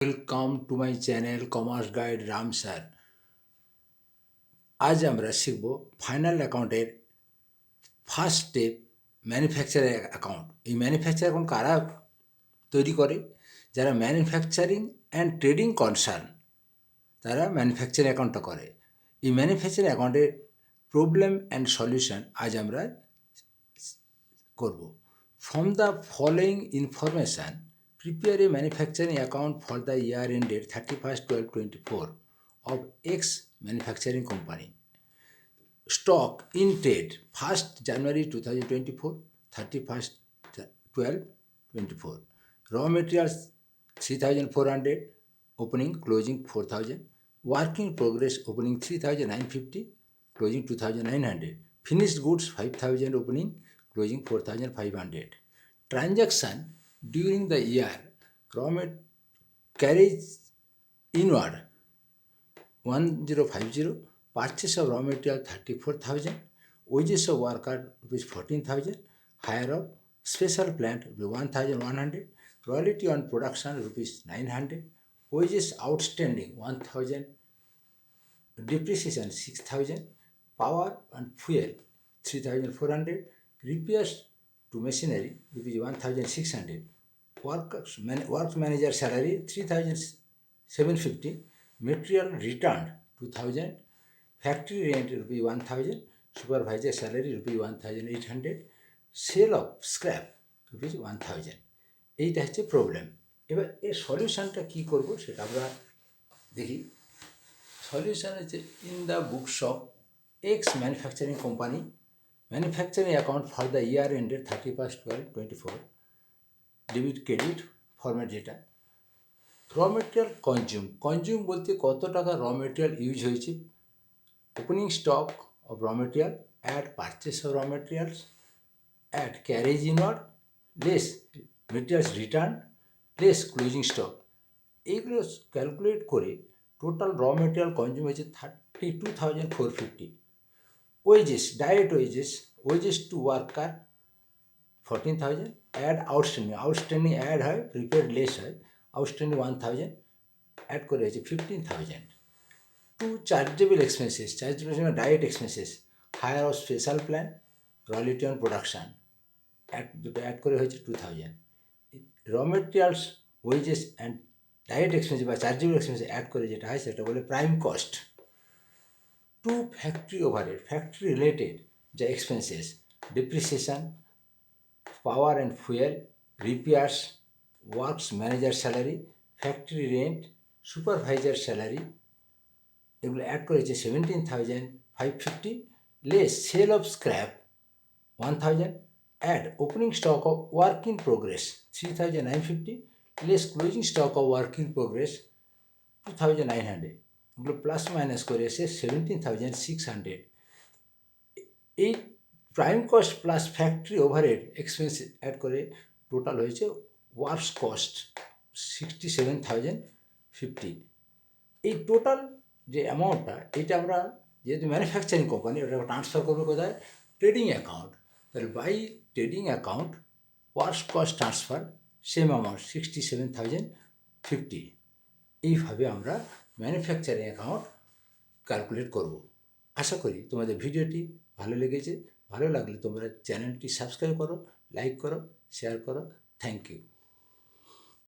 Welcome to my channel commerce guide Ram sir. আজ আমরা শিখব ফাইনাল অ্যাকাউন্টের ফার্স্ট স্টেপ ম্যানুফ্যাকচারার অ্যাকাউন্ট। এই ম্যানুফ্যাকচার অ্যাকাউন্ট কারা তৈরি করে? যারা ম্যানুফ্যাকচারিং অ্যান্ড ট্রেডিং কনসার্ন তারা ম্যানুফ্যাকচারিং অ্যাকাউন্টটা করে। এই ম্যানুফ্যাকচারিং অ্যাকাউন্টের প্রবলেম অ্যান্ড সলিউশন আজ আমরা করব। From the following information prepare a manufacturing account for the year ended 31st 12/24 of X manufacturing company. Stock in trade 1st January 2024, 31st 12/24. Raw materials 3,400, opening closing 4,000. Work in progress opening 3,950, closing 2,900. Finished goods 5,000, opening closing 4,500. Transaction during the year: raw material carriage inward 1050, purchase of raw material 34,000, wages of worker rupees 14,000, hire of special plant 1,100, royalty on production rupees 900, wages outstanding 1,000, depreciation 6,000, power and fuel 3,400, repairs to machinery rupees 1,600, work manager salary 3,750, material returned 2,000, factory rent rupees 1,000, supervisor salary rupees 1,800, sale of scrap rupees 1,000. এইটা হচ্ছে problem. এবার এর সলিউশনটা কী করবো সেটা আমরা দেখি। Solution হচ্ছে in the books of X manufacturing company manufacturing account for the year ended 31st 12/24, debit credit format যেটা। র মেটেরিয়াল কনজিউম বলতে কত টাকা র মেটেরিয়াল ইউজ হয়েছে। Opening stock of raw material, add purchase of raw materials, add carriage inward, less materials return, less closing stock. এইগুলো calculate করে total raw material consume হয়েছে 32,450। Wages, direct wages to worker 14,000, add outstanding add হয়, prepaid less হয়, outstanding 1,000 add করে হয়েছে 15,000। To chargeable expenses, direct expenses, hire of special plan, royalty on production দুটো add করে হয়েছে 2,000। Raw materials, wages and direct expenses বা chargeable expenses add করে যেটা হয় সেটা বলে prime cost. To factory overhead, factory related যা expenses, depreciation, power and fuel, repairs, works manager salary, factory rent, supervisor salary, এগুলো অ্যাড করেছে 17,550। Less sale of scrap 1,000, add opening stock of work in progress 3,950, less closing stock of work in progress 2,900। এগুলো plus minus করে এসে 17,600। এই prime cost plus factory overhead expense add করে total হয়েছে works cost 67,050। এই total যে অ্যামাউন্টটা এটা আমরা যেহেতু ম্যানুফ্যাকচারিং কোম্পানি ওটা ট্রান্সফার করবো কোথায়? Trading account. তাহলে by trading account works cost transfer same amount 67,050। এইভাবে আমরা ম্যানুফ্যাকচারিং অ্যাকাউন্ট ক্যালকুলেট করব। আশা করি তোমাদের ভিডিওটি ভালো লেগেছে। ভালো লাগলে তোমরা চ্যানেলটি সাবস্ক্রাইব করো, লাইক করো, শেয়ার করো। Thank you.